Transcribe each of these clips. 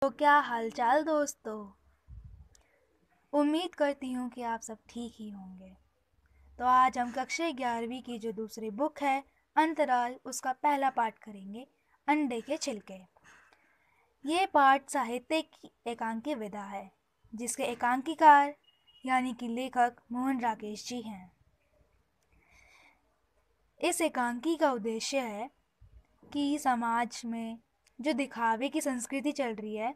तो क्या हालचाल दोस्तों। उम्मीद करती हूँ कि आप सब ठीक ही होंगे। तो आज हम कक्षा 11वीं की जो दूसरी बुक है अंतराल, उसका पहला पाठ करेंगे, अंडे के छिलके। ये पाठ साहित्य की एकांकी विधा है जिसके एकांकीकार यानी कि लेखक मोहन राकेश जी हैं। इस एकांकी का उद्देश्य है कि समाज में जो दिखावे की संस्कृति चल रही है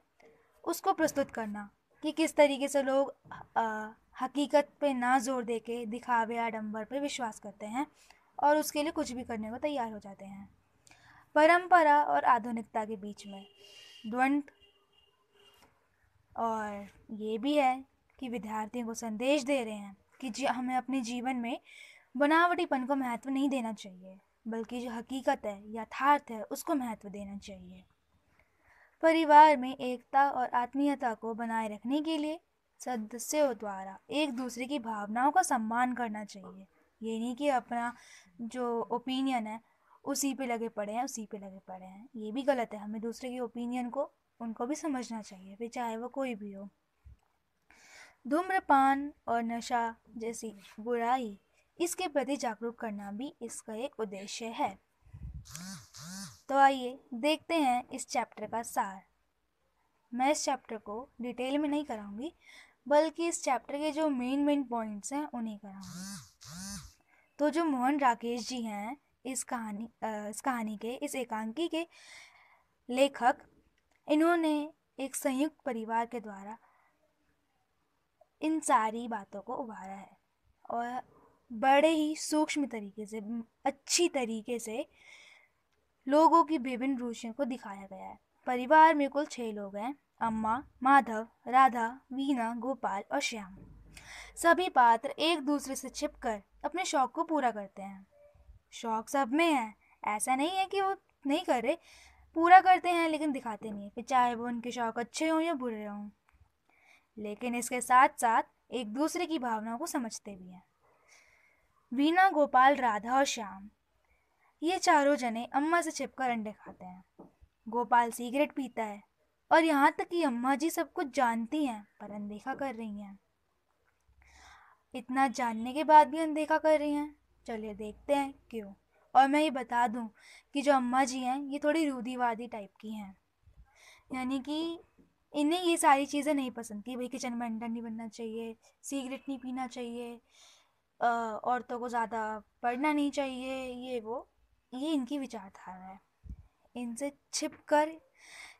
उसको प्रस्तुत करना, कि किस तरीके से लोग हकीकत पे ना जोर दे के दिखावे आडंबर पे विश्वास करते हैं और उसके लिए कुछ भी करने को तैयार हो जाते हैं। परंपरा और आधुनिकता के बीच में द्वंद्व, और ये भी है कि विद्यार्थियों को संदेश दे रहे हैं कि हमें अपने जीवन में बनावटीपन को महत्व नहीं देना चाहिए, बल्कि जो हकीकत है, यथार्थ है, उसको महत्व देना चाहिए। परिवार में एकता और आत्मीयता को बनाए रखने के लिए सदस्यों द्वारा एक दूसरे की भावनाओं का सम्मान करना चाहिए। ये नहीं कि अपना जो ओपिनियन है उसी पे लगे पड़े हैं, ये भी गलत है। हमें दूसरे के ओपिनियन को, उनको भी समझना चाहिए, फिर चाहे वो कोई भी हो। धूम्रपान और नशा जैसी बुराई, इसके प्रति जागरूक करना भी इसका एक उद्देश्य है। तो आइए देखते हैं इस चैप्टर का सार। मैं इस चैप्टर को डिटेल में नहीं कराऊंगी, बल्कि इस चैप्टर के जो मेन पॉइंट्स हैं उन्हें कराऊंगी। तो जो मोहन राकेश जी हैं, इस कहानी के, इस एकांकी के लेखक, इन्होंने एक संयुक्त परिवार के द्वारा इन सारी बातों को उभारा है और बड़े ही सूक्ष्म तरीके से, अच्छी तरीके से लोगों की विभिन्न रुचियों को दिखाया गया है। परिवार में कुल 6 लोग हैं: अम्मा, माधव, राधा, वीना, गोपाल और श्याम। सभी पात्र एक दूसरे से छिपकर अपने शौक को पूरा करते हैं। शौक सब में है, ऐसा नहीं है कि वो नहीं कर रहे, पूरा करते हैं लेकिन दिखाते नहीं है, फिर चाहे वो उनके शौक अच्छे हों या बुरे हों। लेकिन इसके साथ साथ एक दूसरे की भावनाओं को समझते भी हैं। वीना, गोपाल, राधा और श्याम, ये चारों जने अम्मा से छिपकर अंडे खाते हैं। गोपाल सिगरेट पीता है और यहाँ तक कि अम्मा जी सब कुछ जानती हैं पर अनदेखा कर रही हैं। इतना जानने के बाद भी अनदेखा कर रही हैं। चलिए देखते हैं क्यों। और मैं ये बता दूं कि जो अम्मा जी हैं ये थोड़ी रूढ़िवादी टाइप की हैं, यानी कि इन्हें ये सारी चीज़ें नहीं पसंद कि भाई किचन में अंडा नहीं बनना चाहिए, सिगरेट नहीं पीना चाहिए, औरतों को ज़्यादा पढ़ना नहीं चाहिए, ये इनकी विचारधारा है। इनसे छिपकर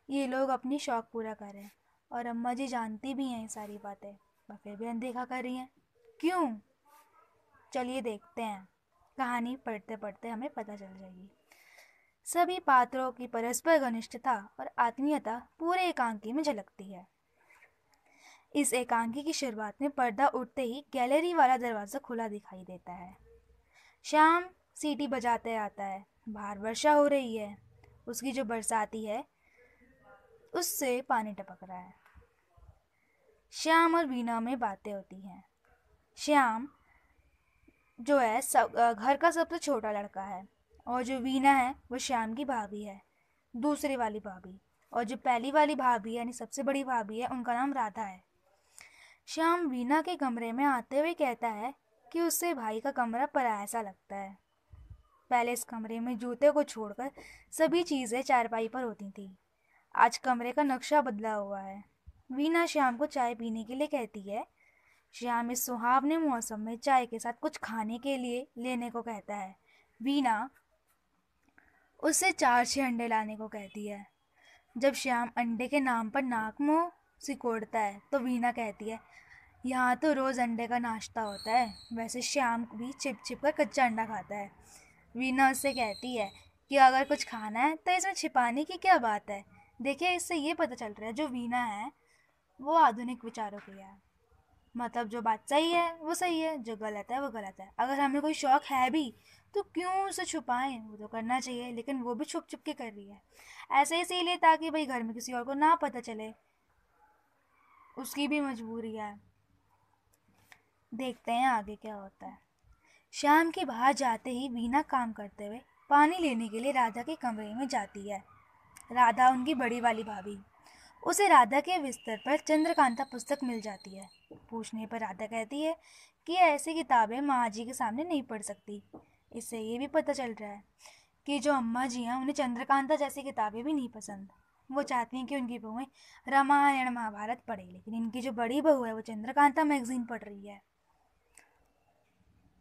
ये लोग अपनी शौक पूरा कर रहे हैं और अम्मा जी जानती भी हैं ये सारी बातें, पर फिर भी अनदेखा कर रही हैं। क्यों? चलिए देखते हैं। कहानी पढ़ते पढ़ते हमें पता चल जाएगी। सभी पात्रों की परस्पर घनिष्ठता और आत्मीयता पूरे एकांकी में झलकती है। इस एकांकी की शुरुआत में पर्दा उठते ही गैलरी वाला दरवाज़ा खुला दिखाई देता है। श्याम सीटी बजाते आता है। बाहर वर्षा हो रही है, उसकी जो बरसाती है उससे पानी टपक रहा है। श्याम और वीना में बातें होती हैं। श्याम जो है घर का सबसे छोटा लड़का है और जो वीना है वो श्याम की भाभी है, दूसरी वाली भाभी। और जो पहली वाली भाभी है यानी सबसे बड़ी भाभी है, उनका नाम राधा है। श्याम वीना के कमरे में आते हुए कहता है कि उससे भाई का कमरा पराया सा लगता है। पहले इस कमरे में जूते को छोड़कर सभी चीज़ें चारपाई पर होती थी। आज कमरे का नक्शा बदला हुआ है। वीना श्याम को चाय पीने के लिए कहती है। श्याम इस सुहावने मौसम में चाय के साथ कुछ खाने के लिए लेने को कहता है। वीना उससे 4-6 अंडे लाने को कहती है। जब श्याम अंडे के नाम पर नाक मुंह सिकोड़ता है तो वीना कहती है, यहाँ तो रोज़ अंडे का नाश्ता होता है। वैसे श्याम भी छिप छिप कर कच्चा अंडा खाता है। वीना उससे कहती है कि अगर कुछ खाना है तो इसमें छिपाने की क्या बात है। देखिए, इससे ये पता चल रहा है जो वीना है वो आधुनिक विचारों की है। मतलब जो बात सही है वो सही है, जो गलत है वो गलत है। अगर हमें कोई शौक़ है भी तो क्यों उसे छुपाएं, वो तो करना चाहिए, लेकिन वो भी छुप छुप के कर रही है। ऐसे इसीलिए ताकि भाई घर में किसी और को ना पता चले, उसकी भी मजबूरी है। देखते हैं आगे क्या होता है। शाम के बाहर जाते ही वीना काम करते हुए पानी लेने के लिए राधा के कमरे में जाती है। राधा उनकी बड़ी वाली भाभी। उसे राधा के बिस्तर पर चंद्रकांता पुस्तक मिल जाती है। पूछने पर राधा कहती है कि ऐसी किताबें माँ जी के सामने नहीं पढ़ सकती। इससे ये भी पता चल रहा है कि जो अम्मा जी हैं उन्हें चंद्रकांता जैसी किताबें भी नहीं पसंद। वो चाहती हैं कि उनकी बहुएं रामायण महाभारत पढ़े, लेकिन इनकी जो बड़ी बहू है वो चंद्रकांता मैगजीन पढ़ रही है।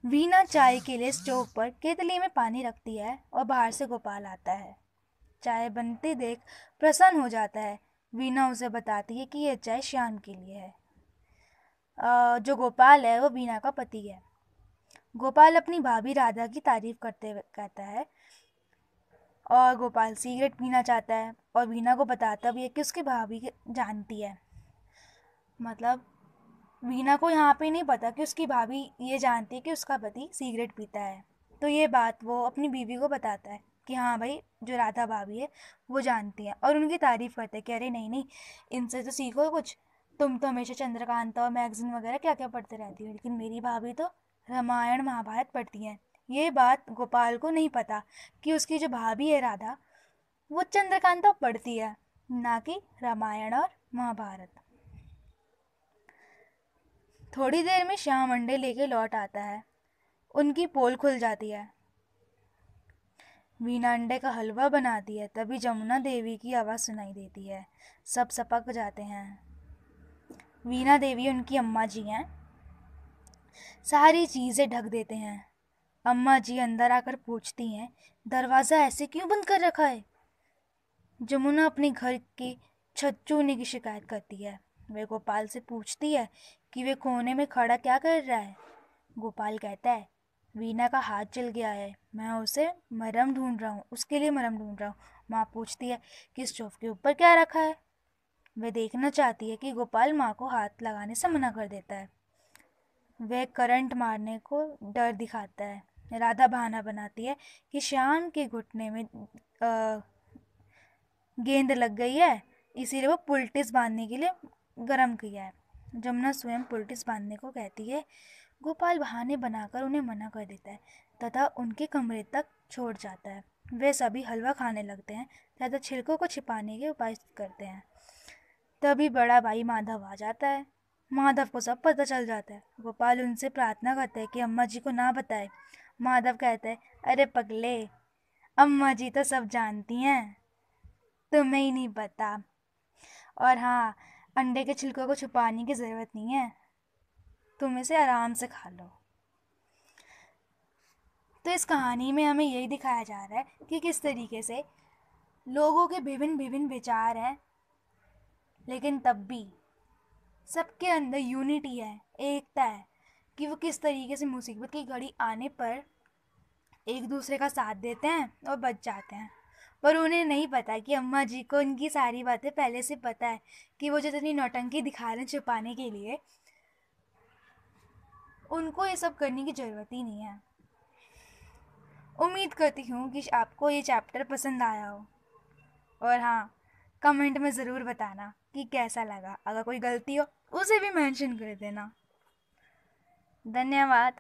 वीना चाय के लिए स्टोव पर केतली में पानी रखती है और बाहर से गोपाल आता है। चाय बनते देख प्रसन्न हो जाता है। वीना उसे बताती है कि यह चाय श्याम के लिए है। जो गोपाल है वो वीना का पति है। गोपाल अपनी भाभी राधा की तारीफ करते हुए कहता है और गोपाल सिगरेट पीना चाहता है और वीना को बताता भी है कि उसकी भाभी जानती है। मतलब वीना को यहाँ पे नहीं पता कि उसकी भाभी ये जानती है कि उसका पति सिगरेट पीता है। तो ये बात वो अपनी बीवी को बताता है कि हाँ भाई, जो राधा भाभी है वो जानती है, और उनकी तारीफ़ करते हैं कि अरे नहीं नहीं, इनसे तो सीखो कुछ, तुम तो हमेशा चंद्रकांता और मैगजीन वगैरह क्या क्या पढ़ते रहती हो, लेकिन मेरी भाभी तो रामायण महाभारत पढ़ती हैं। ये बात गोपाल को नहीं पता कि उसकी जो भाभी है राधा, वो चंद्रकांता पढ़ती है, ना कि रामायण और महाभारत। थोड़ी देर में श्याम अंडे लेके लौट आता है। उनकी पोल खुल जाती है। वीना अंडे का हलवा बनाती है, तभी जमुना देवी की आवाज़ सुनाई देती है। सब सपक जाते हैं। वीना देवी उनकी अम्मा जी हैं। सारी चीज़ें ढक देते हैं। अम्मा जी अंदर आकर पूछती हैं, दरवाज़ा ऐसे क्यों बंद कर रखा है? जमुना अपने घर के छत चूने की शिकायत करती है। वे गोपाल से पूछती है कि वे कोने में खड़ा क्या कर रहा है। गोपाल कहता है, वीना का हाथ जल गया है, मैं उसे मरहम ढूंढ रहा हूँ, उसके लिए मरहम ढूंढ रहा हूँ। माँ पूछती है कि स्टोव के ऊपर क्या रखा है। वह देखना चाहती है कि गोपाल माँ को हाथ लगाने से मना कर देता है। वह करंट मारने को डर दिखाता है। राधा बहाना बनाती है कि श्याम के घुटने में गेंद लग गई है, इसीलिए वो पुलटिस बांधने के लिए गर्म किया है। जमुना स्वयं पुलटिस बांधने को कहती है। गोपाल बहाने बनाकर उन्हें मना कर देता है तथा उनके कमरे तक छोड़ जाता है। वे सभी हलवा खाने लगते हैं तथा छिलकों को छिपाने के उपाय करते हैं। तभी बड़ा भाई माधव आ जाता है। माधव को सब पता चल जाता है। गोपाल उनसे प्रार्थना करता है कि अम्मा जी को ना बताए। माधव कहता है, अरे पगले, अम्मा जी तो सब जानती हैं, तुम्हें ही नहीं पता। और हाँ, अंडे के छिलकों को छुपाने की ज़रूरत नहीं है, तुम इसे आराम से खा लो। तो इस कहानी में हमें यही दिखाया जा रहा है कि किस तरीके से लोगों के विभिन्न विभिन्न विचार हैं, लेकिन तब भी सबके अंदर यूनिटी है, एकता है, कि वो किस तरीके से मुसीबत की घड़ी आने पर एक दूसरे का साथ देते हैं और बच जाते हैं। पर उन्हें नहीं पता कि अम्मा जी को उनकी सारी बातें पहले से पता है कि वो जितनी नौटंकी दिखा रहे हैं छुपाने के लिए, उनको ये सब करने की ज़रूरत ही नहीं है। उम्मीद करती हूँ कि आपको ये चैप्टर पसंद आया हो, और हाँ, कमेंट में ज़रूर बताना कि कैसा लगा। अगर कोई गलती हो उसे भी मेंशन कर देना। धन्यवाद।